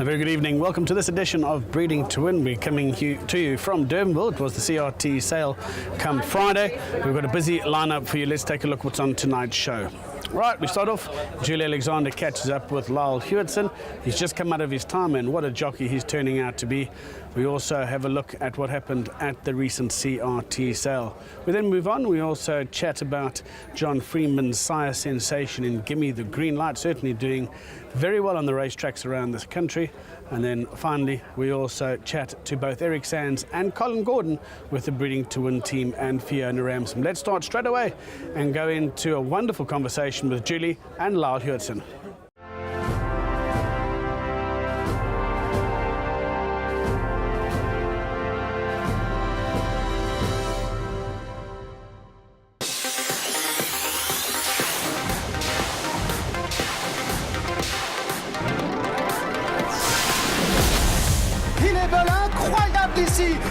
A very good evening. Welcome to this edition of Breeding to Win. We're coming to you from Durbanville. It was the CRT sale come Friday. We've got a busy lineup for you. Let's take a look what's on tonight's show. Right, we start off. Julie Alexander catches up with Lyle Hewitson. He's just come out of his time, and what a jockey he's turning out to be. We also have a look at what happened at the recent CRT sale. We then move on. We also chat about John Freeman's sire sensation in Gimme the Green Light, certainly doing very well on the racetracks around this country. And then finally, we also chat to both Eric Sands and Colin Gordon with the Breeding to Win team and Fiona Ramsden. Let's start straight away and go into a wonderful conversation with Julie and Lyle Hewitson.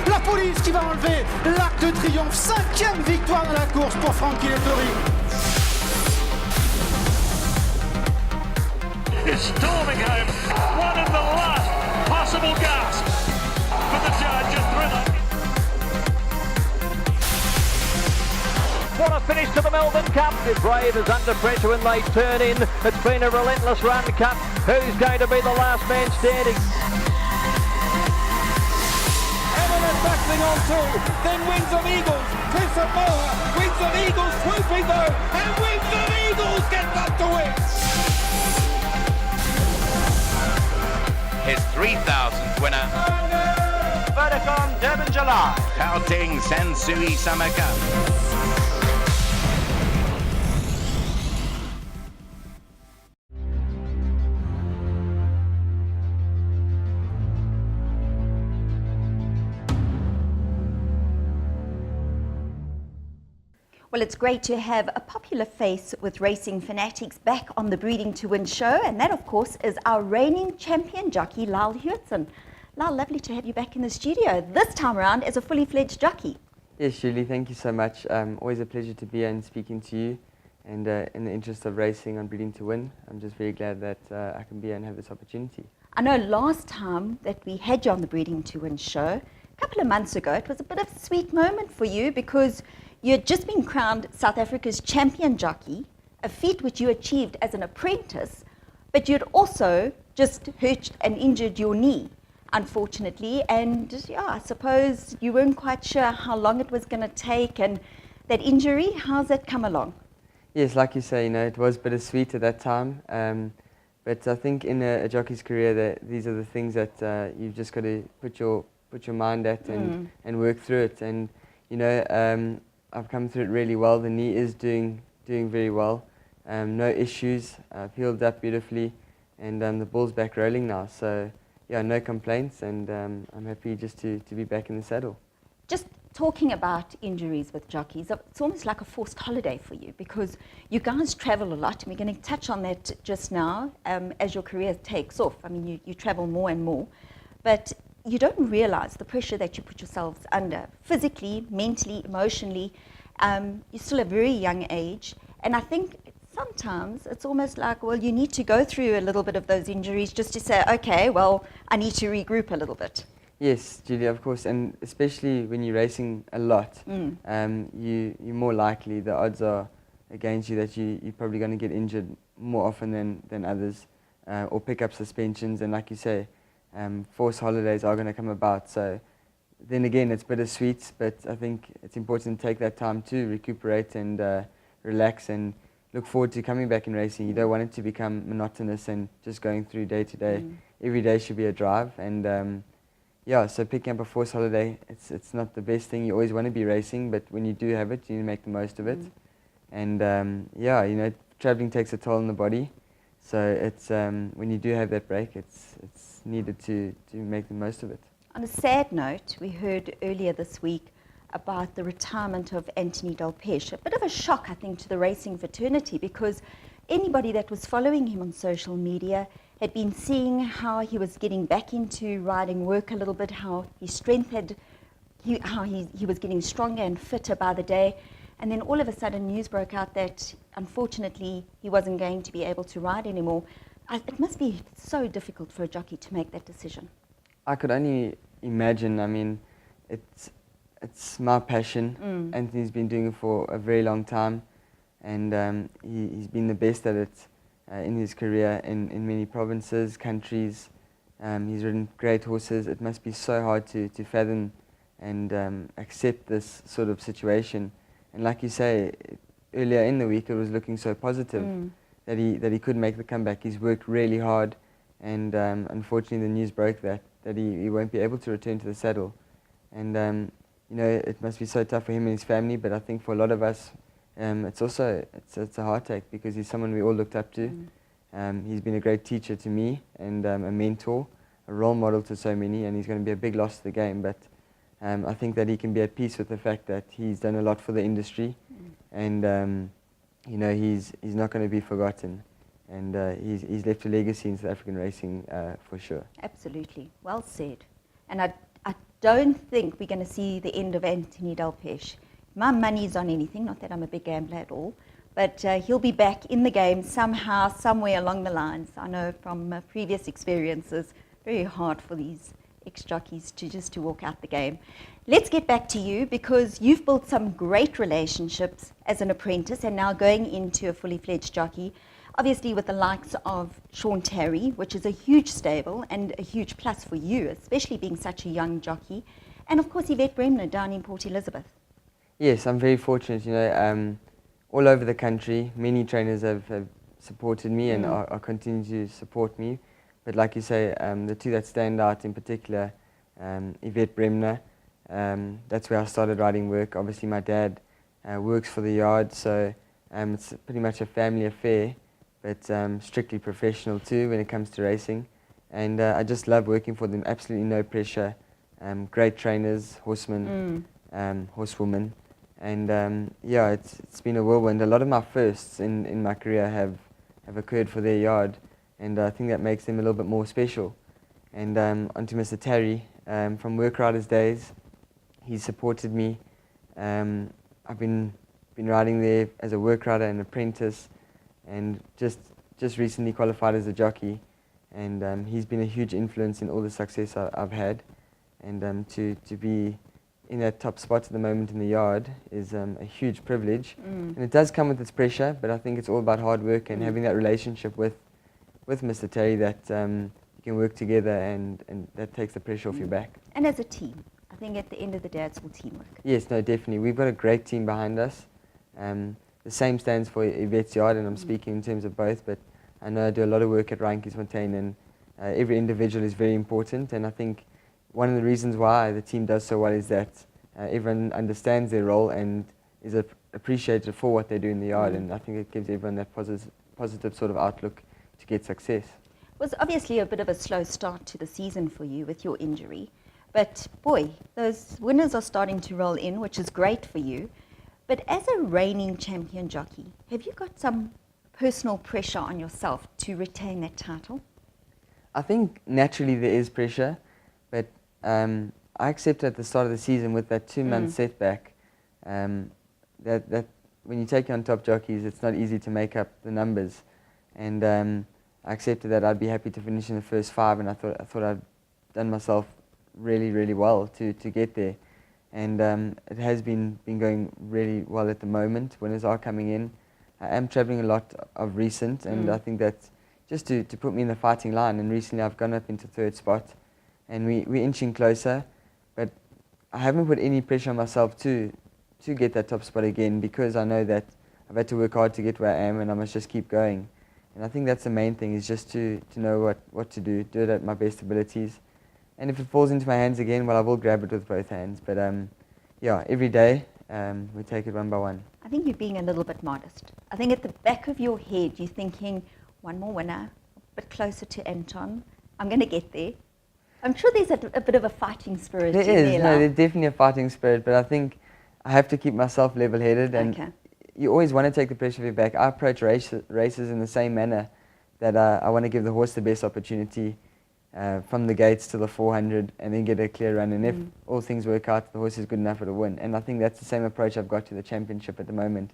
La police qui va enlever l'arc de triomphe. 5e victoire dans la course pour Frankie Lettori. Is storming home. One of the last possible gasp for the Challenger thriller. What a finish to the Melbourne Cup. Brave is under pressure when they turn in. It's been a relentless run cup. Who's going to be the last man standing? Battling on through, then Wings of Eagles, Chris and Moa, Wings of Eagles swooping though, and Wings of Eagles gets up to win. His 3,000th winner. Vodacom Durban July. Touting Sansui Summer Cup. Well, it's great to have a popular face with racing fanatics back on the Breeding to Win show, and that, of course, is our reigning champion jockey, Lyle Hewitson. Lyle, lovely to have you back in the studio, this time around as a fully fledged jockey. Yes, Julie, thank you so much. Always a pleasure to be here and speaking to you, and in the interest of racing on Breeding to Win, I'm just very glad that I can be here and have this opportunity. I know last time that we had you on the Breeding to Win show, a couple of months ago, it was a bit of a sweet moment for you because you had just been crowned South Africa's champion jockey, a feat which you achieved as an apprentice, but you had also just hurt and injured your knee, unfortunately, and yeah, I suppose you weren't quite sure how long it was going to take, and that injury, how's that come along? Yes, like you say, it was bittersweet at that time, but I think in a jockey's career that these are the things that you've just got to put your mind at and work through it, and I've come through it really well. The knee is doing very well. No issues. I've healed up beautifully, and the ball's back rolling now. So yeah, no complaints, and I'm happy just to be back in the saddle. Just talking about injuries with jockeys, it's almost like a forced holiday for you because you guys travel a lot, and we're going to touch on that just now as your career takes off. I mean, you travel more and more, but you don't realize the pressure that you put yourselves under, physically, mentally, emotionally. You're still a very young age, and I think sometimes it's almost like, well, you need to go through a little bit of those injuries just to say, okay, well, I need to regroup a little bit. Yes, Julia, of course, and especially when you're racing a lot, you're more likely, the odds are against you that you're probably going to get injured more often than others, or pick up suspensions, and like you say, forced holidays are going to come about. So then again, it's bittersweet, but I think it's important to take that time to recuperate and relax and look forward to coming back in racing. You don't want it to become monotonous and just going through day to day. Every day should be a drive, and yeah, so picking up a forced holiday, it's not the best thing. You always want to be racing, but when you do have it, you need to make the most of it. And yeah, traveling takes a toll on the body. So it's when you do have that break, it's needed to make the most of it. On a sad note, we heard earlier this week about the retirement of Anthony Delpeche. A bit of a shock, I think, to the racing fraternity because anybody that was following him on social media had been seeing how he was getting back into riding work a little bit, how his strength had, how he was getting stronger and fitter by the day. And then all of a sudden news broke out that unfortunately he wasn't going to be able to ride anymore. It must be so difficult for a jockey to make that decision. I could only imagine. I mean, it's my passion. Anthony's been doing it for a very long time, and he's been the best at it in his career in many provinces, countries. He's ridden great horses. It must be so hard to fathom and accept this sort of situation. And like you say, earlier in the week it was looking so positive that he could make the comeback. He's worked really hard, and unfortunately the news broke that he won't be able to return to the saddle. And you know, it must be so tough for him and his family, but I think for a lot of us it's also it's a heartache, because he's someone we all looked up to. He's been a great teacher to me, and a mentor, a role model to so many, and he's going to be a big loss to the game. But I think that he can be at peace with the fact that he's done a lot for the industry, and you know, he's not going to be forgotten, and he's left a legacy in South African racing for sure. Absolutely, well said. And I don't think we're going to see the end of Anthony Delpeche. My money's on anything, not that I'm a big gambler at all, but he'll be back in the game somehow, somewhere along the lines. I know from previous experiences, very hard for these ex-jockeys to walk out the game. Let's get back to you, because you've built some great relationships as an apprentice and now going into a fully fledged jockey, obviously with the likes of Sean Terry, which is a huge stable and a huge plus for you, especially being such a young jockey, and of course Yvette Bremner down in Port Elizabeth. Yes, I'm very fortunate, you know, all over the country, many trainers have supported me and are continuing to support me. But like you say, the two that stand out in particular, Yvette Bremner, that's where I started riding work. Obviously my dad works for the yard, so it's pretty much a family affair, but strictly professional too when it comes to racing. And I just love working for them, absolutely no pressure, great trainers, horsemen, horsewomen. And yeah, it's been a whirlwind. A lot of my firsts in my career have occurred for their yard, and I think that makes them a little bit more special. And onto Mr. Terry, from Work Riders days, he's supported me. I've been riding there as a work rider and apprentice, and just recently qualified as a jockey. And he's been a huge influence in all the success I've had. And to be in that top spot at the moment in the yard is a huge privilege. And it does come with its pressure, but I think it's all about hard work and having that relationship with Mr. Terry, that you can work together, and that takes the pressure off your back. And as a team, I think at the end of the day it's all teamwork. Yes, no, definitely. We've got a great team behind us. The same stands for Yvette's yard, and I'm speaking in terms of both, but I know I do a lot of work at Reinkiesfontein, and every individual is very important. And I think one of the reasons why the team does so well is that everyone understands their role and is appreciated for what they do in the yard, and I think it gives everyone that positive sort of outlook to get success. It was obviously a bit of a slow start to the season for you with your injury, but boy, those winners are starting to roll in, which is great for you. But as a reigning champion jockey, have you got some personal pressure on yourself to retain that title? I think naturally there is pressure, but I accepted at the start of the season with that 2-month setback that when you take on top jockeys, it's not easy to make up the numbers. And I accepted that I'd be happy to finish in the first 5, and I thought I'd done myself really well to get there. And it has been going really well at the moment. Winners are coming in. I am travelling a lot of recent, and I think that's just to put me in the fighting line. And recently I've gone up into 3rd spot, and we're inching closer. But I haven't put any pressure on myself to get that top spot again, because I know that I've had to work hard to get where I am, and I must just keep going. And I think that's the main thing, is just to know what to do it at my best abilities. And if it falls into my hands again, well, I will grab it with both hands. But yeah, every day we take it one by one. I think you're being a little bit modest. I think at the back of your head you're thinking, one more winner, a bit closer to Anton, I'm going to get there. I'm sure there's a bit of a fighting spirit in there. No, there's definitely a fighting spirit, but I think I have to keep myself level-headed, and you always want to take the pressure off your back. I approach races in the same manner, that I want to give the horse the best opportunity from the gates to the 400, and then get a clear run. And if all things work out, the horse is good enough, it'll win. And I think that's the same approach I've got to the championship at the moment.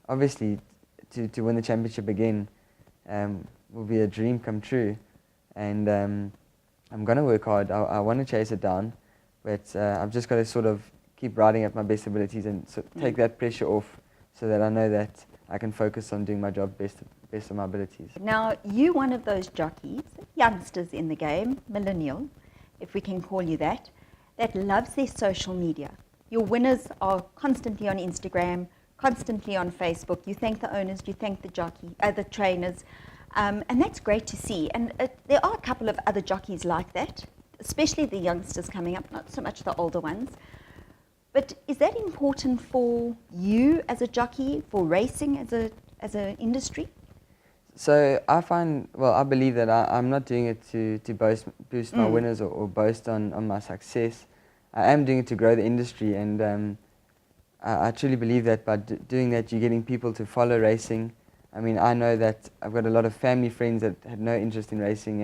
Obviously, to win the championship again, will be a dream come true, and I'm going to work hard. I want to chase it down, but I've just got to sort of keep riding at my best abilities and take that pressure off, so that I know that I can focus on doing my job best of my abilities. Now, you're one of those jockeys, youngsters in the game, millennial, if we can call you that loves their social media. Your winners are constantly on Instagram, constantly on Facebook. You thank the owners, you thank the trainers, and that's great to see. And there are a couple of other jockeys like that, especially the youngsters coming up, not so much the older ones. But is that important for you as a jockey, for racing as an industry? So I believe that I'm not doing it to boost my winners or boast on my success. I am doing it to grow the industry, and I truly believe that by doing that, you're getting people to follow racing. I mean, I know that I've got a lot of family friends that had no interest in racing,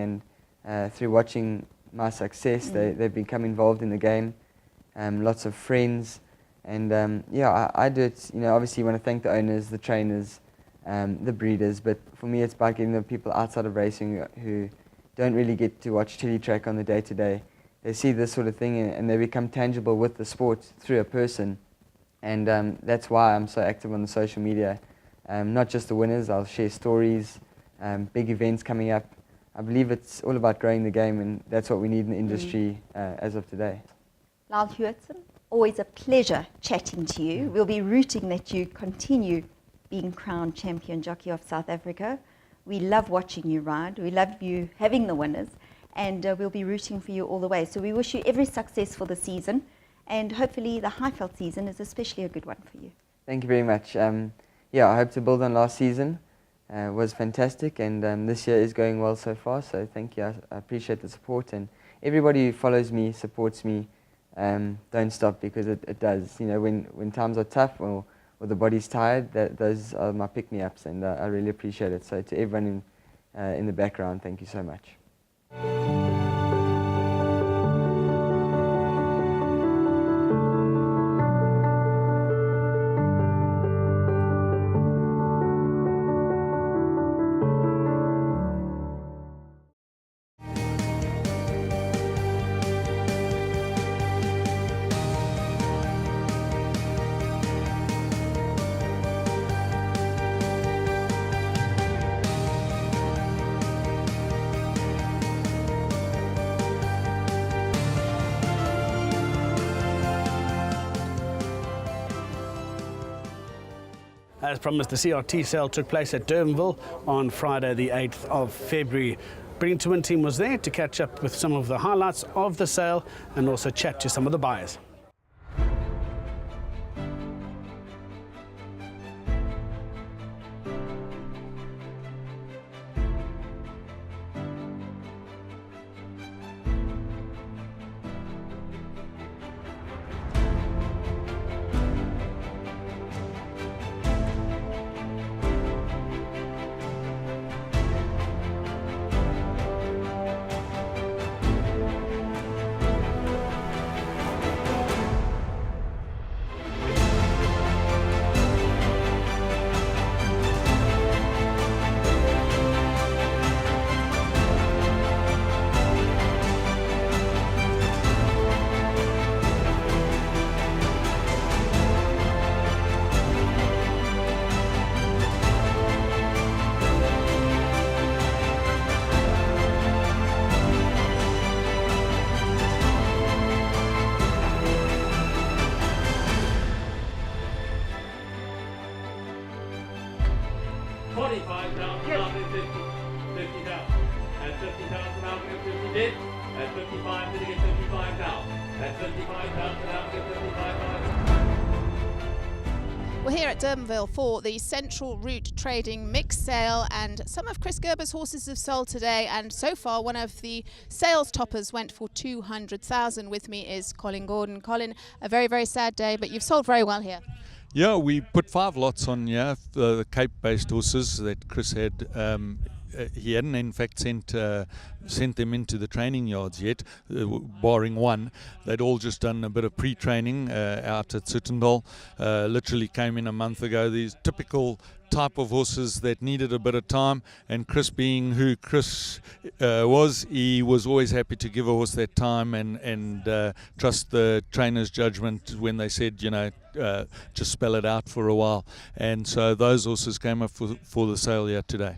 and through watching my success, they've become involved in the game. Lots of friends, and yeah, I do it. You know, obviously, you want to thank the owners, the trainers, the breeders, but for me, it's about getting the people outside of racing who don't really get to watch teletrack on the day-to-day. They see this sort of thing, and they become tangible with the sport through a person, and that's why I'm so active on the social media. Not just the winners, I'll share stories, big events coming up. I believe it's all about growing the game, and that's what we need in the industry as of today. Lyle Hewitson, always a pleasure chatting to you. We'll be rooting that you continue being crowned champion jockey of South Africa. We love watching you ride. We love you having the winners, and we'll be rooting for you all the way. So we wish you every success for the season, and hopefully the Highveld season is especially a good one for you. Thank you very much. Yeah, I hope to build on last season. It was fantastic, and this year is going well so far, so thank you. I appreciate the support, and everybody who follows me, supports me. Don't stop, because it does. You know, when times are tough or the body's tired, those are my pick-me-ups, and I really appreciate it. So to everyone in the background, thank you so much. As promised, the CRT sale took place at Durbanville on Friday the 8th of February. Breeding to Win team was there to catch up with some of the highlights of the sale and also chat to some of the buyers. We're here at Durbanville for the Central Route Trading mixed sale, and some of Chris Gerber's horses have sold today, and so far one of the sales toppers went for 200,000. With me is Colin Gordon. Colin, a very, very sad day, but you've sold very well here. Yeah, we put 5 lots on here, the Cape-based horses that Chris had he hadn't in fact sent them into the training yards yet, barring one. They'd all just done a bit of pre-training out at Sittendal. Literally came in a month ago. These typical type of horses that needed a bit of time, and Chris, being who Chris was, he was always happy to give a horse that time and trust the trainer's judgment when they said, just spell it out for a while. And so those horses came up for the sale here today.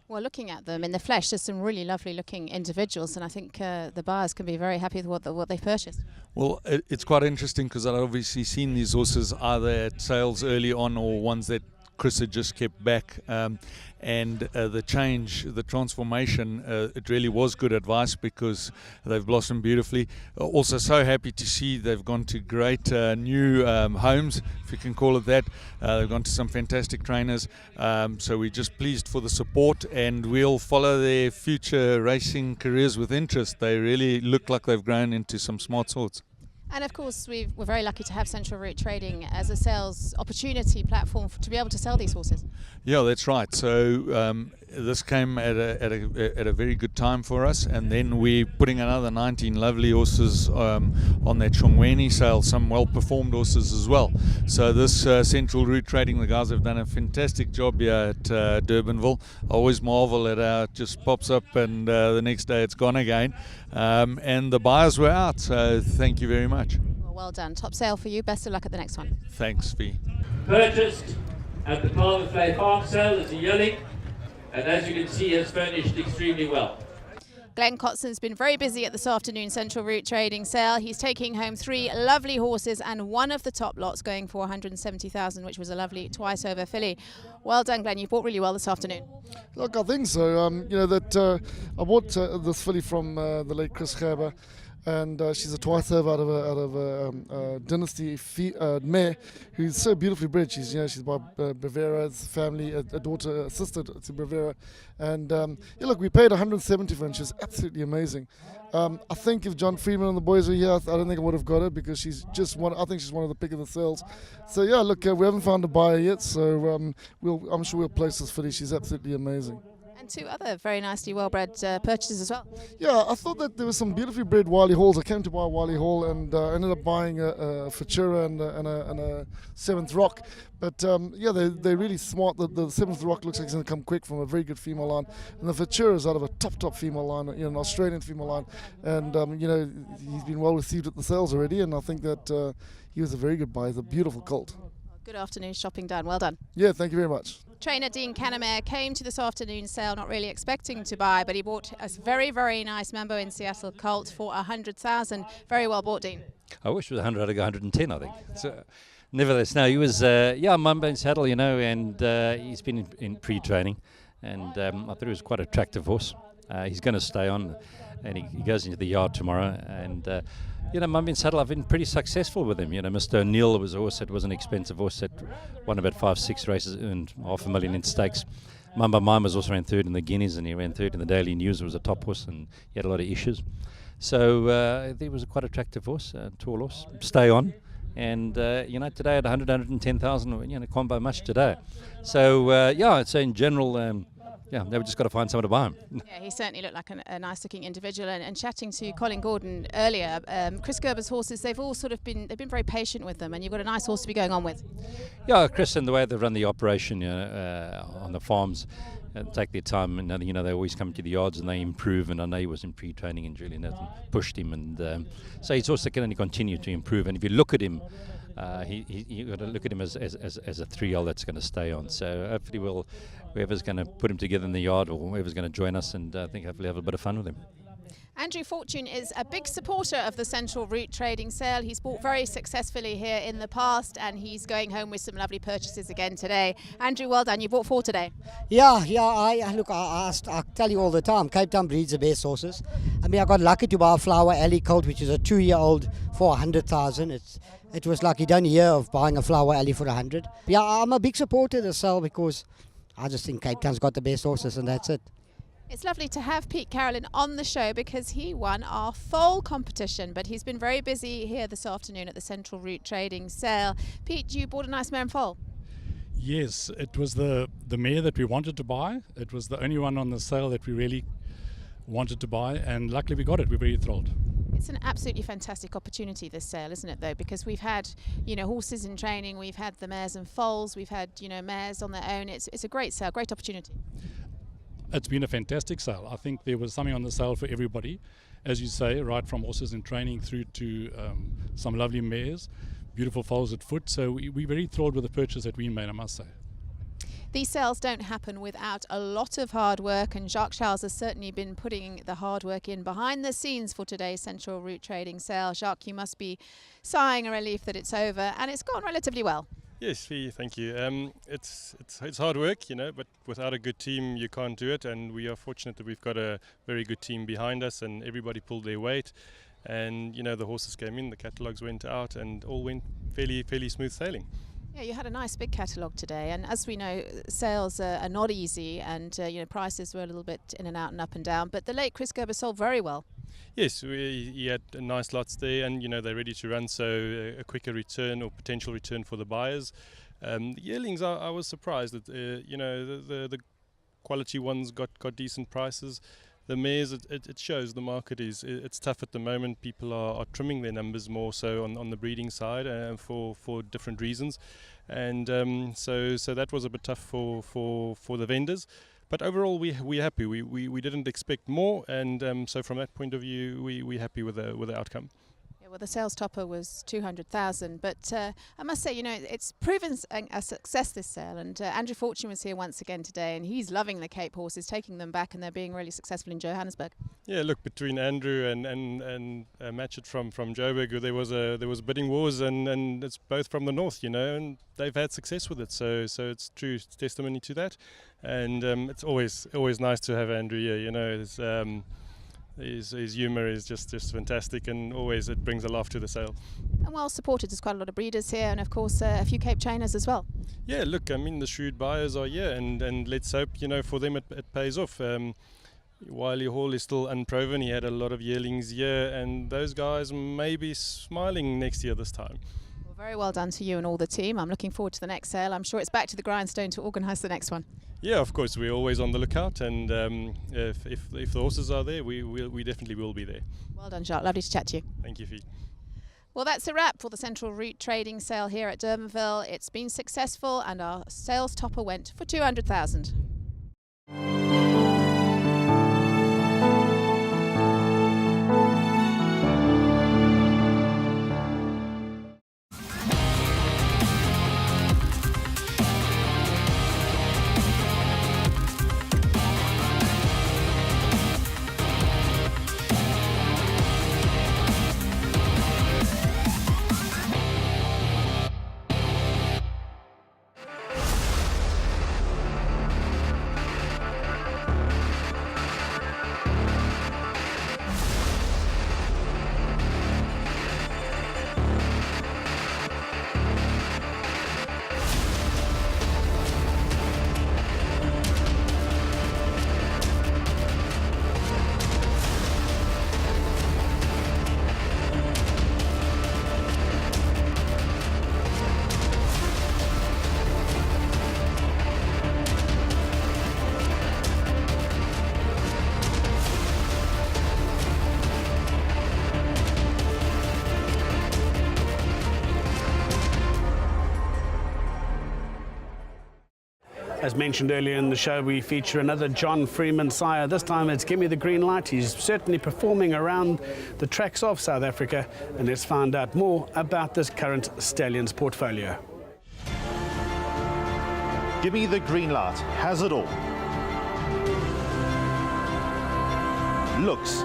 Well, looking at them in the flesh, there's some really lovely looking individuals, and I think the buyers can be very happy with what they've purchased. Well, it's quite interesting because I've obviously seen these horses either at sales early on or ones that Chris had just kept back, and the change, the transformation, it really was good advice because they've blossomed beautifully. Also so happy to see they've gone to great new homes, if you can call it that. They've gone to some fantastic trainers, so we're just pleased for the support, and we'll follow their future racing careers with interest. They really look like they've grown into some smart sorts. And of course, we're very lucky to have Central Route Trading as a sales opportunity platform to be able to sell these horses. Yeah, that's right. So this came at a very good time for us, and then we're putting another 19 lovely horses on that Shongweni sale, some well-performed horses as well. So this Central Route Trading, the guys have done a fantastic job here at Durbanville. I always marvel at how it just pops up and the next day it's gone again. And the buyers were out, so thank you very much. Well done. Top sale for you. Best of luck at the next one. Thanks, Fee. Purchased at the Palmer Play Farm sale is a yearling, and as you can see, has furnished extremely well. Glenn Cotson's been very busy at this afternoon Central Route Trading sale. He's taking home 3 lovely horses and one of the top lots going for 170,000, which was a lovely twice over filly. Well done, Glenn. You bought really well this afternoon. Look, I think so. I bought this filly from the late Chris Gerber, and she's a twice over out of a dynasty mare who's so beautifully bred. She's by Bravera's family, a daughter, a sister to Bravera, and look, we paid 170 for her, and she's absolutely amazing. I think if John Freeman and the boys were here, I don't think I would have got her because she's just one. I think she's one of the pick of the sales. So yeah, look, we haven't found a buyer yet, so I'm sure we'll place this filly. She's absolutely amazing. And 2 other very nicely well-bred purchases as well. Yeah, I thought that there was some beautifully bred Wiley Halls. I came to buy Wiley Hall and ended up buying a Futura and a 7th Rock. But they're really smart. The 7th Rock looks like it's going to come quick from a very good female line. And the Futura is out of a top female line, an Australian female line. And, he's been well received at the sales already. And I think that he was a very good buy. He's a beautiful colt. Good afternoon shopping done. Well done. Yeah, thank you very much. Trainer Dean Canamere came to this afternoon sale not really expecting to buy, but he bought a very, very nice Mambo in Seattle colt for 100,000. Very well bought, Dean. I wish it was 100, I'd go 110, I think. So, nevertheless, no, he was, Mambo in Seattle, and he's been in pre-training, and I thought he was quite an attractive horse. He's going to stay on, and he goes into the yard tomorrow, and Mambo in Saddle, I've been pretty successful with him. Mr. O'Neill was a horse that was an expensive horse that won about 5-6 races, earned $500,000 in stakes. Mamba Mime was also ran 3rd in the Guineas, and he ran 3rd in the Daily News. It was a top horse, and he had a lot of issues. So he was a quite attractive horse, tall horse. Stay on. And, today at 110,000, can't buy much today. So, I'd say in general, they've just got to find someone to buy him. Yeah, he certainly looked like a nice-looking individual. And chatting to Colin Gordon earlier, Chris Gerber's horses, they've all they've been very patient with them, and you've got a nice horse to be going on with. Yeah, Chris and the way they run the operation on the farms, take their time, and they always come to the yards and they improve. And I know he was in pre-training, and Julian Nathan pushed him, and so he's also can only continue to improve. And if you look at him, you got to look at him as a 3-year-old that's going to stay on. So hopefully whoever's going to put him together in the yard, or whoever's going to join us, and I think hopefully have a bit of fun with him. Andrew Fortune is a big supporter of the Central Route Trading sale. He's bought very successfully here in the past, and he's going home with some lovely purchases again today. Andrew, well done. You bought 4 today. Yeah. I tell you all the time, Cape Town breeds the best horses. I mean, I got lucky to buy a Flower Alley colt, which is a 2-year-old for 100,000. It was like you don't hear of buying a Flower Alley for 100. Yeah, I'm a big supporter of the sale because I just think Cape Town's got the best horses, and that's it. It's lovely to have Pete Carolyn on the show because he won our foal competition, but he's been very busy here this afternoon at the Central Route Trading sale. Pete, you bought a nice mare and foal. Yes, it was the mare that we wanted to buy. It was the only one on the sale that we really wanted to buy, and luckily we got it. We're very thrilled. It's an absolutely fantastic opportunity, this sale, isn't it, though? Because we've had, horses in training, we've had the mares and foals, we've had, mares on their own. It's a great sale, great opportunity. It's been a fantastic sale. I think there was something on the sale for everybody, as you say, right from horses in training through to some lovely mares, beautiful foals at foot. So we're very thrilled with the purchase that we made, I must say. These sales don't happen without a lot of hard work, and Jacques Charles has certainly been putting the hard work in behind the scenes for today's Central Route Trading sale. Jacques, you must be sighing a relief that it's over, and it's gone relatively well. Yes, thank you. It's hard work, but without a good team you can't do it, and we are fortunate that we've got a very good team behind us, and everybody pulled their weight, and the horses came in, the catalogues went out, and all went fairly smooth sailing. Yeah, you had a nice big catalogue today, and as we know, sales are not easy, and prices were a little bit in and out and up and down, but the late Chris Gerber sold very well. Yes, he had nice lots there, and they're ready to run, so a quicker return or potential return for the buyers. The yearlings, I was surprised that the quality ones got decent prices. The mares, it shows the market it's tough at the moment. People are trimming their numbers more so on the breeding side for different reasons, and so that was a bit tough for the vendors. But overall, we're happy. We didn't expect more, and so from that point of view, we're happy with the outcome. Yeah, well, the sales topper was 200,000, but I must say, it's proven a success, this sale. And Andrew Fortune was here once again today, and he's loving the Cape horses, taking them back, and they're being really successful in Johannesburg. Yeah, look, between Andrew and Matchett from Joburg, there was bidding wars, and it's both from the north, and they've had success with it. So it's true testimony to that, and it's always nice to have Andrew here. His humour is just fantastic, and always it brings a laugh to the sale. And well supported, there's quite a lot of breeders here, and of course a few Cape trainers as well. Yeah, look, the shrewd buyers are here, and let's hope for them it pays off. Wiley Hall is still unproven. He had a lot of yearlings here, and those guys may be smiling next year this time. Well, very well done to you and all the team. I'm looking forward to the next sale. I'm sure it's back to the grindstone to organise the next one. Yeah, of course, we're always on the lookout, and if the horses are there, we definitely will be there. Well done, Jacques. Lovely to chat to you. Thank you, Fee. Well, that's a wrap for the Central Route Trading sale here at Durbanville. It's been successful, and our sales topper went for 200,000. As mentioned earlier in the show, we feature another John Freeman sire. This time it's Give Me the Green Light. He's certainly performing around the tracks of South Africa, and let's find out more about this current stallions portfolio. Give Me the Green Light has it all. Looks.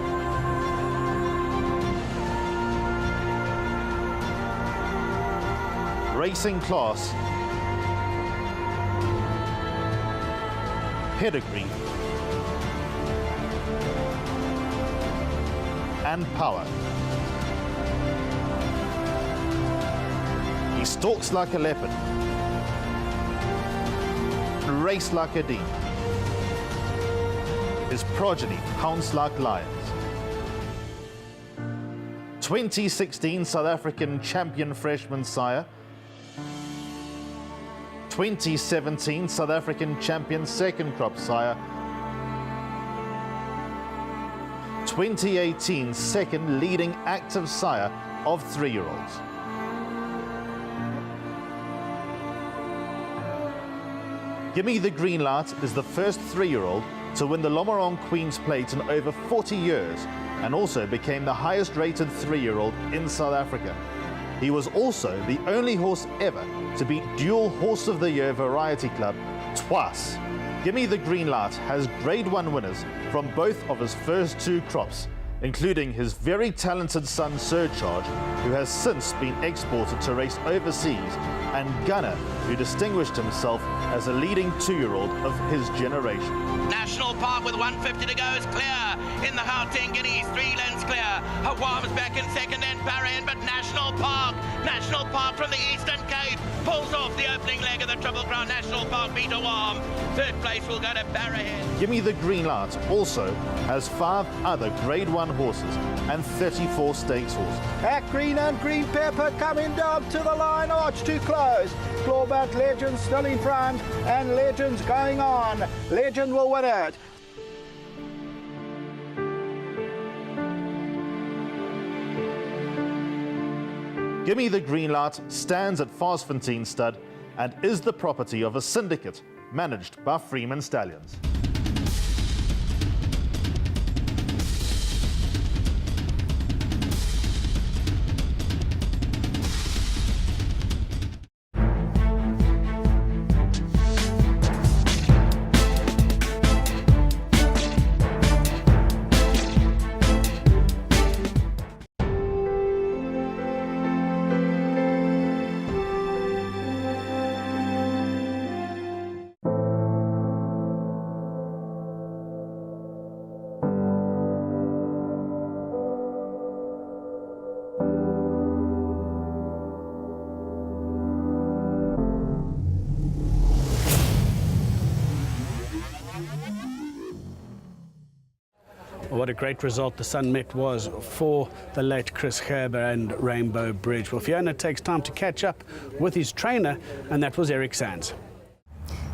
Racing class. Pedigree and power. He stalks like a leopard, race like a deer. His progeny pounce like lions. 2016 South African champion freshman sire, 2017 South African champion second crop sire. 2018 second leading active sire of 3-year-olds. Gimme the Green Light is the first 3-year-old to win the Lomarong Queen's Plate in over 40 years and also became the highest rated 3-year-old in South Africa. He was also the only horse ever to beat Dual Horse of the Year Variety Club twice. Gimme the Green Light has Grade 1 winners from both of his first 2 crops, including his very talented son Surcharge, who has since been exported to race overseas, and Gunner, who distinguished himself as a leading 2-year-old of his generation. National Park with 150 to go is clear in the Gauteng Guineas, 3 lengths clear. Hawam's back in second and Barra in, but National Park from the Eastern Cape pulls off the opening leg of the Triple Crown. National Park beat Hawam. Third place will go to Barrahead. Gimme the Green Light also has 5 other Grade 1 horses and 34 stakes horses. At Green and Green Pepper coming down to the line, arch to close. Clawback Legend still in front and Legend's going on. Legend will win it. Gimme the Green Light stands at Varsfontein Stud and is the property of a syndicate managed by Freeman Stallions. What a great result the Sun Met was for the late Chris Gerber and Rainbow Bridge. Well, Fiona takes time to catch up with his trainer, and that was Eric Sands.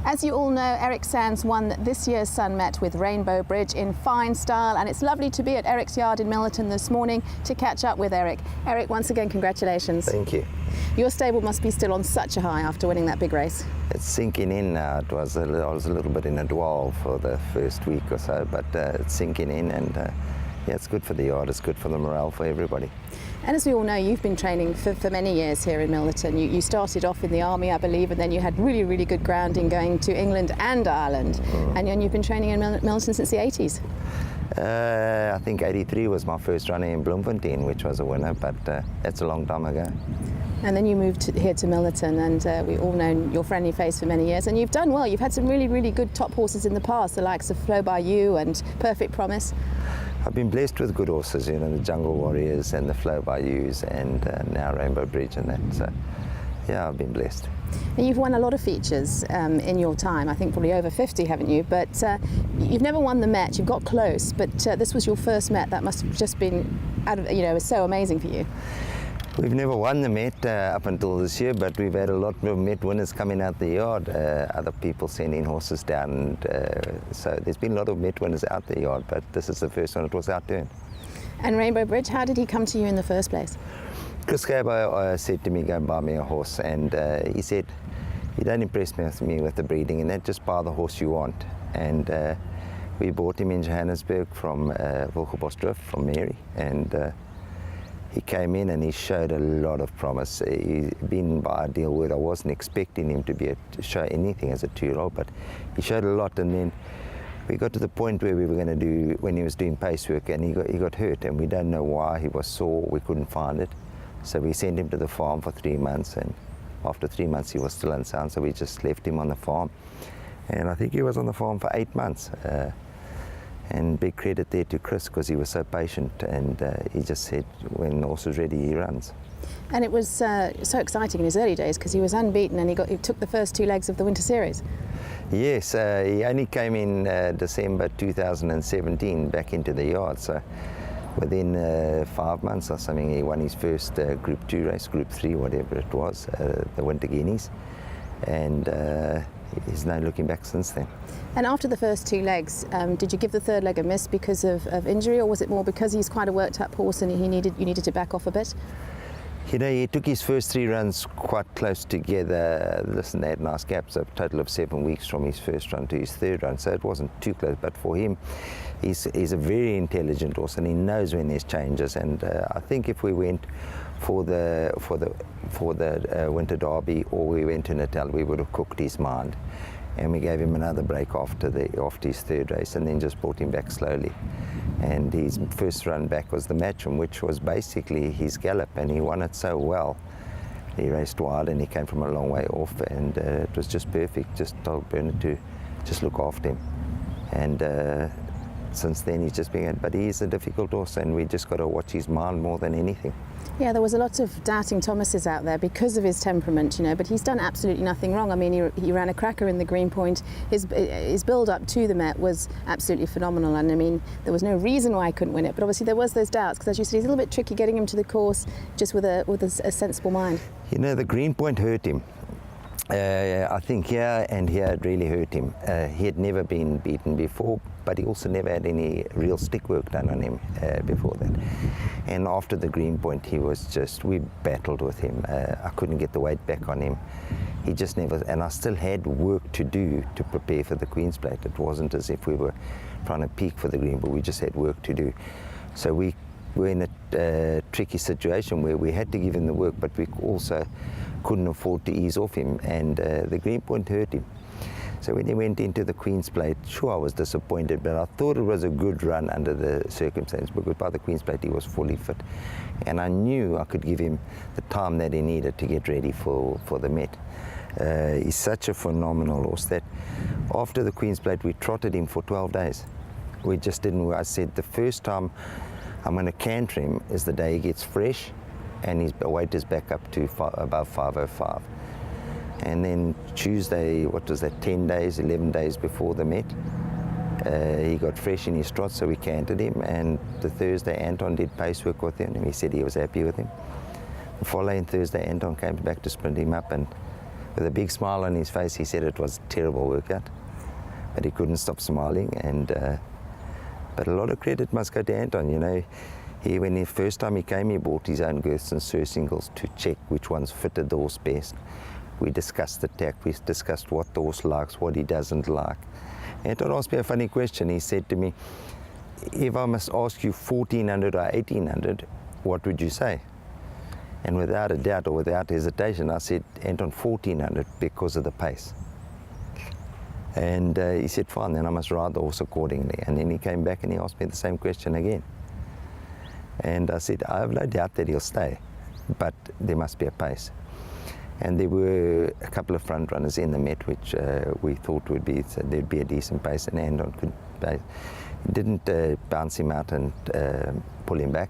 As you all know, Eric Sands won this year's Sun Met with Rainbow Bridge in fine style, and it's lovely to be at Eric's yard in Millerton this morning to catch up with Eric. Eric, once again, congratulations. Thank you. Your stable must be still on such a high after winning that big race. It's sinking in now. I was a little bit in a dwell for the first week or so, but it's sinking in, and yeah, it's good for the yard, it's good for the morale for everybody. And as we all know, you've been training for many years here in Millerton. You started off in the army, I believe, and then you had really, really good grounding going to England and Ireland. And you've been training in Millerton since the 80s. I think 83 was my first run in Bloemfontein, which was a winner, but that's a long time ago. And then you moved here to Millerton, and we all known your friendly face for many years, and you've done well. You've had some really, really good top horses in the past, the likes of Flow By You and Perfect Promise. I've been blessed with good horses, you know, the Jungle Warriors and the Flow By Yous, and now Rainbow Bridge and that. So, yeah, I've been blessed. And you've won a lot of features in your time, I think probably over 50, haven't you? But you've never won the Met. You've got close, but this was your first Met. That must have just been, was so amazing for you. We've never won the Met up until this year, but we've had a lot of Met winners coming out the yard, other people sending horses down, and so there's been a lot of Met winners out the yard, but this is the first one it was our turn. And Rainbow Bridge, how did he come to you in the first place? Chris Gerber said to me, go and buy me a horse, and he said, you don't impress me with the breeding, and that just buy the horse you want. And we bought him in Johannesburg from Wilgebosdrift, from Mary, and he came in and he showed a lot of promise. He's been by Ideal Word. I wasn't expecting him to show anything as a 2-year-old, but he showed a lot. And then we got to the point where we were going to do, when he was doing pace work, and he got hurt, and we don't know why. He was sore, we couldn't find it. So we sent him to the farm for 3 months, and after 3 months he was still unsound, so we just left him on the farm. And I think he was on the farm for 8 months. And big credit there to Chris, because he was so patient, and he just said when the horse is ready, he runs. And it was so exciting in his early days, because he was unbeaten and he took the first 2 legs of the Winter Series. Yes, he only came in December 2017 back into the yard, so within 5 months or something he won his first Group 2 race, Group 3, whatever it was, the Winter Guineas. and he's no looking back since then. And after the first 2 legs, did you give the third leg a miss because of injury, or was it more because he's quite a worked-up horse and you needed to back off a bit? You know, he took his first 3 runs quite close together. Listen, they had nice gaps, a total of 7 weeks from his first run to his third run, so it wasn't too close. But for him, he's a very intelligent horse, and he knows when there's changes. And I think if we went for the Winter Derby, or we went to Natal, we would have cooked his mind. And we gave him another break after his third race, and then just brought him back slowly. And his first run back was the Matcham, which was basically his gallop, and he won it so well. He raced wild and he came from a long way off, and it was just perfect. Just told Bernard to just look after him. And since then he's just been, but he is a difficult horse, and we just got to watch his mind more than anything. Yeah, there was a lot of doubting Thomases out there because of his temperament, you know, but he's done absolutely nothing wrong. I mean, he ran a cracker in the Green Point. His build-up to the Met was absolutely phenomenal, and I mean, there was no reason why he couldn't win it, but obviously there was those doubts, because as you said, he's a little bit tricky getting him to the course just with a sensible mind. You know, the Green Point hurt him. I think here and here it really hurt him. He had never been beaten before, but he also never had any real stick work done on him before that. And after the Green Point, he was just, we battled with him. I couldn't get the weight back on him. He just never, and I still had work to do to prepare for the Queen's Plate. It wasn't as if we were trying to peak for the Green, but we just had work to do. So we were in a tricky situation where we had to give him the work, but we also couldn't afford to ease off him, and the Green Point hurt him. So when he went into the Queen's Plate, sure, I was disappointed, but I thought it was a good run under the circumstances, because by the Queen's Plate he was fully fit, and I knew I could give him the time that he needed to get ready for the Met. He's such a phenomenal horse that after the Queen's Plate we trotted him for 12 days. We just didn't, I said the first time I'm going to canter him is the day he gets fresh and his weight is back up to above 505. And then Tuesday, what was that, 11 days before the Met, he got fresh in his trot, so we cantered him, and the Thursday Anton did pace work with him, and he said he was happy with him. The following Thursday Anton came back to sprint him up, and with a big smile on his face he said it was a terrible workout, but he couldn't stop smiling. And but a lot of credit must go to Anton, you know. When the first time he came, he bought his own girths and surcingles to check which ones fitted the horse best. We discussed the tack, we discussed what the horse likes, what he doesn't like. Anton asked me a funny question. He said to me, if I must ask you 1400 or 1800, what would you say? And without a doubt or without hesitation, I said, Anton, 1400 because of the pace. And he said, fine, then I must ride the horse accordingly. And then he came back and he asked me the same question again. And I said, I have no doubt that he'll stay, but there must be a pace. And there were a couple of front runners in the Met which we thought would be, so there'd be a decent pace, and Anton could pace. He didn't bounce him out and pull him back.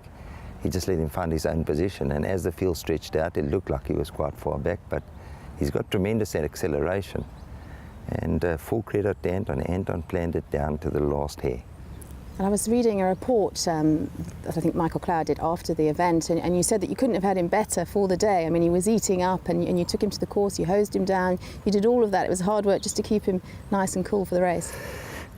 He just let him find his own position, and as the field stretched out, it looked like he was quite far back, but he's got tremendous acceleration. And full credit to Anton. Anton planned it down to the last hair. And I was reading a report that I think Michael Cloud did after the event, and you said that you couldn't have had him better for the day. I mean, he was eating up, and you took him to the course, you hosed him down, you did all of that. It was hard work just to keep him nice and cool for the race.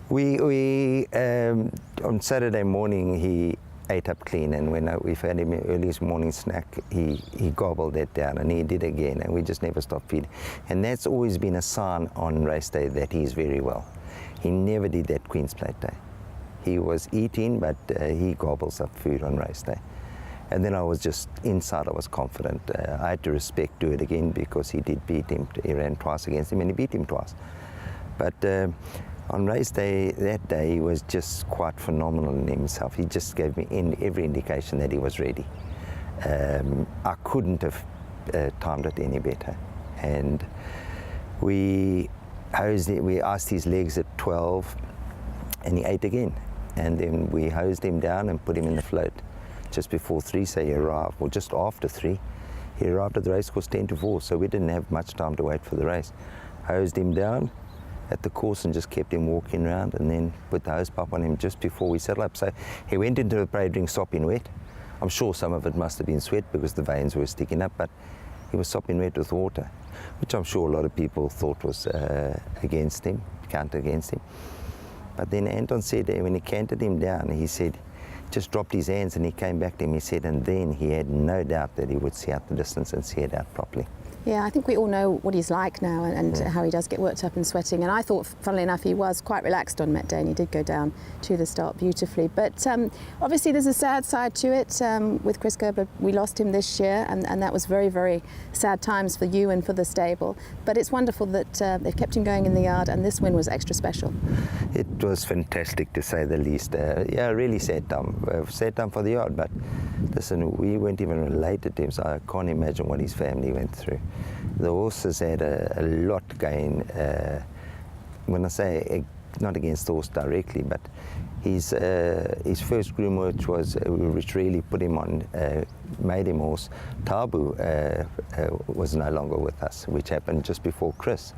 We on Saturday morning, he ate up clean, and when we fed him early morning snack, he gobbled that down, and he did again, and we just never stopped feeding. And that's always been a sign on race day that he's very well. He never did that Queen's Plate day. He was eating, but he gobbles up food on race day. And then I was just, inside I was confident. I had to respect Do It Again because he did beat him. He ran twice against him and he beat him twice. But on race day, that day, he was just quite phenomenal in himself. He just gave me every indication that he was ready. I couldn't have timed it any better. And we iced his legs at 12 and he ate again. And then we hosed him down and put him in the float just before 3, so he arrived, or just after 3. He arrived at the race course 10 to 4, so we didn't have much time to wait for the race. Hosed him down at the course and just kept him walking around, and then put the hose pipe on him just before we settled up. So he went into the parade ring sopping wet. I'm sure some of it must have been sweat because the veins were sticking up, but he was sopping wet with water, which I'm sure a lot of people thought was against him, counter against him. But then Anton said when he canted him down, he said, just dropped his hands and he came back to him, he said, and then he had no doubt that he would see out the distance and see it out properly. Yeah, I think we all know what he's like now and how he does get worked up and sweating. And I thought, funnily enough, he was quite relaxed on Met Day and he did go down to the start beautifully. But obviously there's a sad side to it. With Chris Gerber, we lost him this year and that was very, very sad times for you and for the stable. But it's wonderful that they've kept him going in the yard and this win was extra special. It was fantastic to say the least. Yeah, really sad time for the yard. But listen, we weren't even related to him, so I can't imagine what his family went through. The horses had a lot going, when I say not against the horse directly, but his first groom which really put him on, made him horse, Tabu, was no longer with us, which happened just before Chris.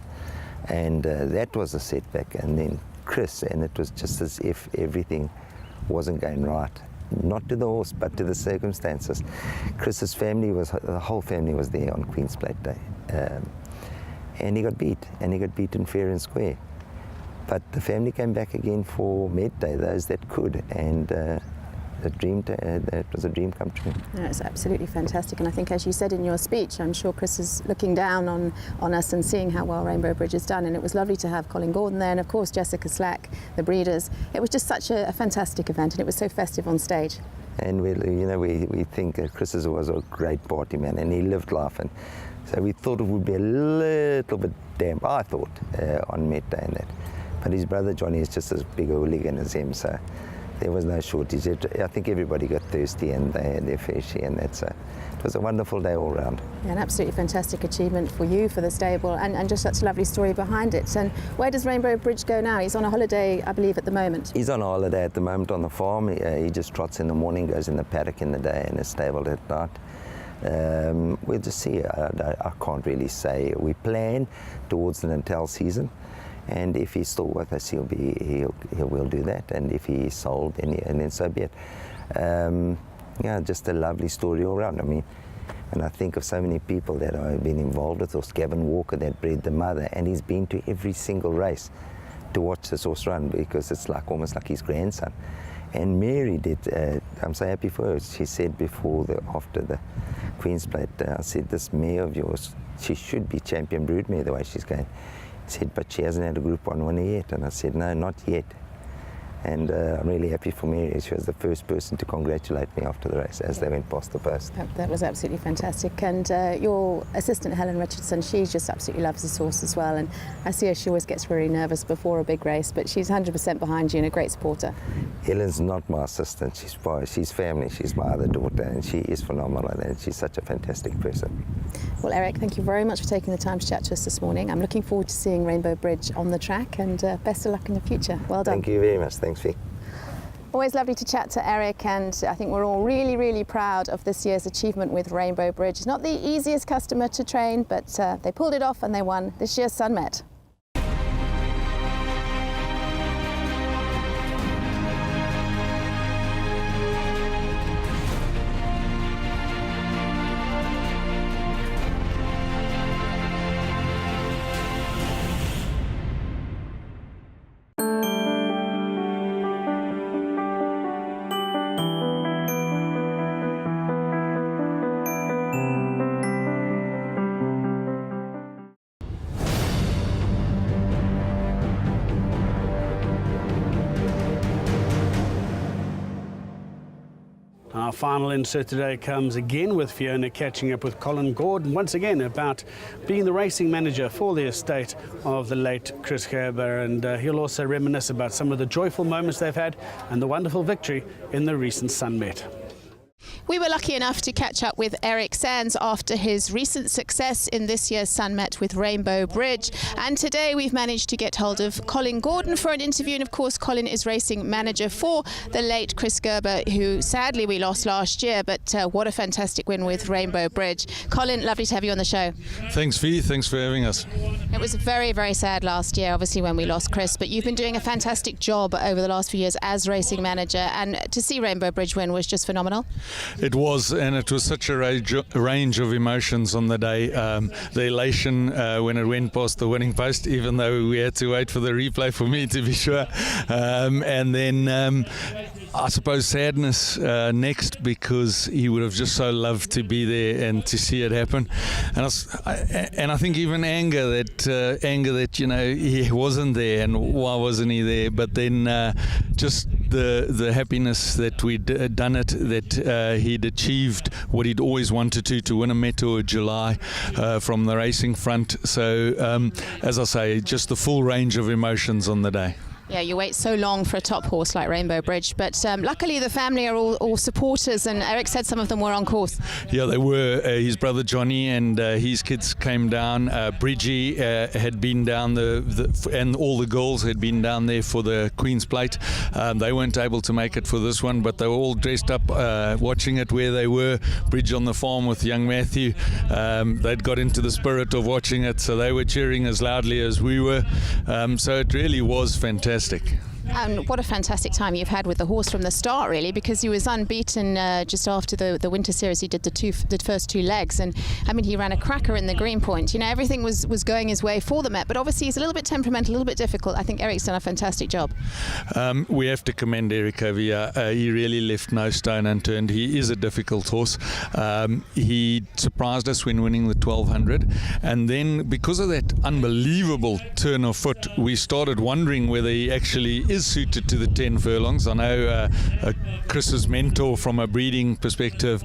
And that was a setback. And then Chris, and it was just as if everything wasn't going right. Not to the horse, but to the circumstances. Chris's family the whole family was there on Queen's Plate Day. And he got beaten fair and square. But the family came back again for Med Day, those that could, and that was a dream come true. Yeah, it's absolutely fantastic, and I think, as you said in your speech, I'm sure Chris is looking down on us and seeing how well Rainbow Bridge has done, and it was lovely to have Colin Gordon there, and of course Jessica Slack, the breeders. It was just such a fantastic event, and it was so festive on stage. And we think Chris was a great party man, and he lived life, and so we thought it would be a little bit damp, I thought, on Met Day and that. But his brother Johnny is just as big a hooligan as him, so there was no shortage. I think everybody got thirsty and they had their fair share, and it was a wonderful day all round. Yeah, an absolutely fantastic achievement for you, for the stable, and just such a lovely story behind it. And where does Rainbow Bridge go now? He's on a holiday, I believe, at the moment. He's on a holiday at the moment on the farm. He just trots in the morning, goes in the paddock in the day, and is stable at night. We'll just see. I can't really say. We plan towards the Natal season. And if he's still with us, he'll will do that. And if he's sold, then so be it. Yeah, just a lovely story all around. I mean, and I think of so many people that I've been involved with. There's Gavin Walker that bred the mother, and he's been to every single race to watch this horse run because it's almost like his grandson. And Mary did. I'm so happy for her. She said after the Queen's Plate, I said, this mare of yours, she should be champion broodmare the way she's going. Said, but she hasn't had a Group 1 winner yet. And I said, no, not yet. And I'm really happy for Mary. She was the first person to congratulate me after the race as they went past the post. That was absolutely fantastic. And your assistant, Helen Richardson, she just absolutely loves this horse as well. And I see her, she always gets really nervous before a big race, but she's 100% behind you and a great supporter. Helen's not my assistant. She's family. She's my other daughter, and she is phenomenal, and she's such a fantastic person. Well, Eric, thank you very much for taking the time to chat to us this morning. I'm looking forward to seeing Rainbow Bridge on the track, and best of luck in the future. Well done. Thank you very much. Thanks, Fee. Always lovely to chat to Eric, and I think we're all really, really proud of this year's achievement with Rainbow Bridge. It's not the easiest customer to train, but they pulled it off and they won this year's Sunmet. Our final insert today comes again with Fiona catching up with Colin Gordon once again about being the racing manager for the estate of the late Chris Gerber, and he'll also reminisce about some of the joyful moments they've had and the wonderful victory in the recent Sunmet. We were lucky enough to catch up with Eric Sands after his recent success in this year's Sunmet with Rainbow Bridge, and today we've managed to get hold of Colin Gordon for an interview. And of course, Colin is racing manager for the late Chris Gerber, who sadly we lost last year, but what a fantastic win with Rainbow Bridge. Colin, lovely to have you on the show. Thanks, Fee. Thanks for having us. It was very, very sad last year, obviously, when we lost Chris, but you've been doing a fantastic job over the last few years as racing manager, and to see Rainbow Bridge win was just phenomenal. It was, and it was such a range of emotions on the day. The elation when it went past the winning post, even though we had to wait for the replay for me to be sure. And then I suppose sadness next, because he would have just so loved to be there and to see it happen. And I think even anger that he wasn't there, and why wasn't he there? But then just the happiness that we'd done it, that he'd achieved what he'd always wanted to win a Met or a July from the racing front. So as I say, just the full range of emotions on the day. Yeah, you wait so long for a top horse like Rainbow Bridge, but luckily the family are all supporters, and Eric said some of them were on course. Yeah, they were. His brother Johnny and his kids came down. Bridgie had been down, and all the girls had been down there for the Queen's Plate. They weren't able to make it for this one, but they were all dressed up watching it where they were. Bridge on the farm with young Matthew. They'd got into the spirit of watching it, so they were cheering as loudly as we were. So it really was fantastic. And what a fantastic time you've had with the horse from the start, really, because he was unbeaten just after the Winter Series. He did the first 2 legs, and I mean, he ran a cracker in the Green Point. You know, everything was going his way for the Met, but obviously he's a little bit temperamental, a little bit difficult. I think Eric's done a fantastic job. We have to commend Eric over here. He really left no stone unturned. He is a difficult horse. He surprised us when winning the 1200, and then because of that unbelievable turn of foot, we started wondering whether he actually is suited to the 10 furlongs. I know Chris's mentor from a breeding perspective,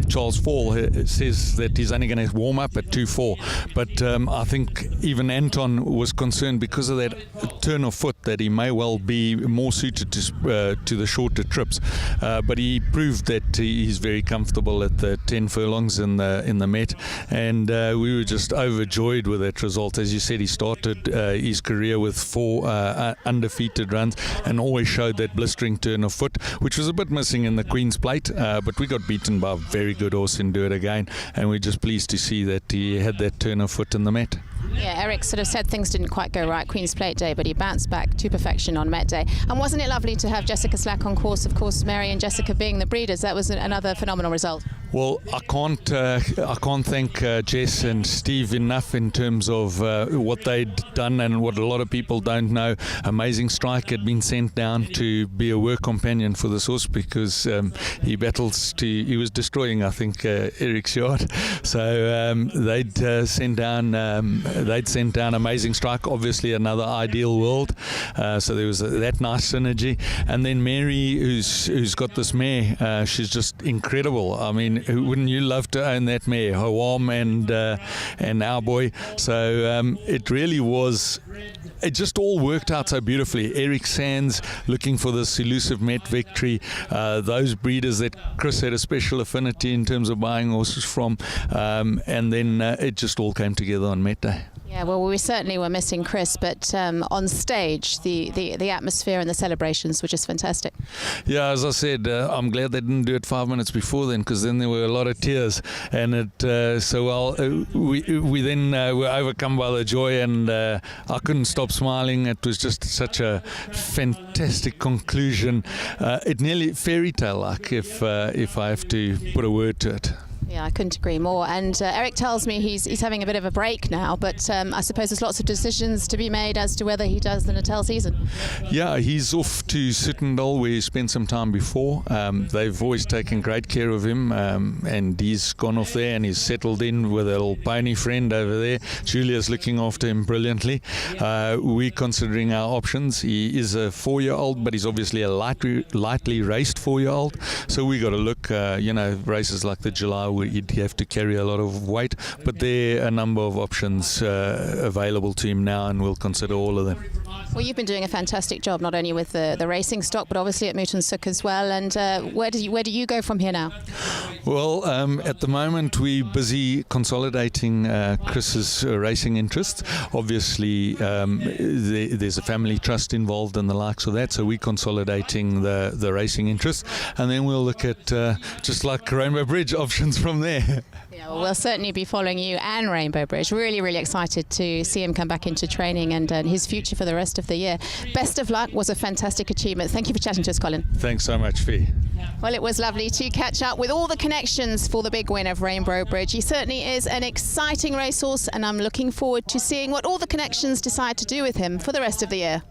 Charles Fall, says that he's only going to warm up at 2-4, but I think even Anton was concerned because of that turn of foot that he may well be more suited to the shorter trips, but he proved that he's very comfortable at the 10 furlongs in the Met, and we were just overjoyed with that result. As you said, he started his career with 4 undefeated runs and always showed that blistering turn of foot, which was a bit missing in the Queen's Plate, but we got beaten by a very good horse in Do It Again, and we're just pleased to see that he had that turn of foot in the Met. Yeah, Eric sort of said things didn't quite go right Queen's Plate Day, but he bounced back to perfection on Met Day. And wasn't it lovely to have Jessica Slack on course? Of course, Mary and Jessica being the breeders, that was another phenomenal result. Well, I can't thank Jess and Steve enough in terms of what they'd done and what a lot of people don't know. Amazing Strike had been sent down to be a work companion for this horse because he was destroying, I think, Eric's yard. So they'd sent down Amazing Strike, obviously another Ideal World. So there was that nice synergy. And then Mary, who's got this mare, she's just incredible. I mean, wouldn't you love to own that mare, Hawam and Our Boy? So it really was. It just all worked out so beautifully. Eric Sands looking for this elusive Met victory. Those breeders that Chris had a special affinity in terms of buying horses from, and then it just all came together on Met Day. Yeah, well, we certainly were missing Chris, but on stage, the atmosphere and the celebrations were just fantastic. Yeah, as I said, I'm glad they didn't do it 5 minutes before then, because then there were a lot of tears, and we then were overcome by the joy, and I couldn't stop smiling. It was just such a fantastic conclusion. It nearly fairy tale like, if I have to put a word to it. Yeah, I couldn't agree more. And Eric tells me he's having a bit of a break now, but I suppose there's lots of decisions to be made as to whether he does the Natal season. Yeah, he's off to Sittendal where he spent some time before. They've always taken great care of him, and he's gone off there and he's settled in with a little pony friend over there. Julia's looking after him brilliantly. We're considering our options. He is a 4-year-old, but he's obviously a lightly raced 4-year-old. So we got to look, races like the July where he'd have to carry a lot of weight, but there are a number of options available to him now, and we'll consider all of them. Well, you've been doing a fantastic job, not only with the racing stock, but obviously at Moot & Sook as well. And where do you go from here now? Well, at the moment we're busy consolidating Chris's racing interests. Obviously, there's a family trust involved and the likes of that, so we're consolidating the racing interests, and then we'll look at just like Rainbow Bridge options from there. Yeah, well, we'll certainly be following you and Rainbow Bridge. Really, really excited to see him come back into training and his future for the rest of the year. Best of luck. Was a fantastic achievement. Thank you for chatting to us, Colin. Thanks so much, Fee. Well, it was lovely to catch up with all the connections for the big win of Rainbow Bridge. He certainly is an exciting racehorse, and I'm looking forward to seeing what all the connections decide to do with him for the rest of the year.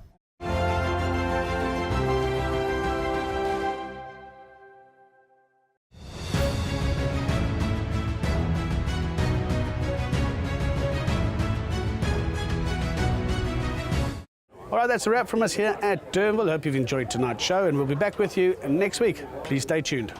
All right, that's a wrap from us here at Durnville. Hope you've enjoyed tonight's show, and we'll be back with you next week. Please stay tuned.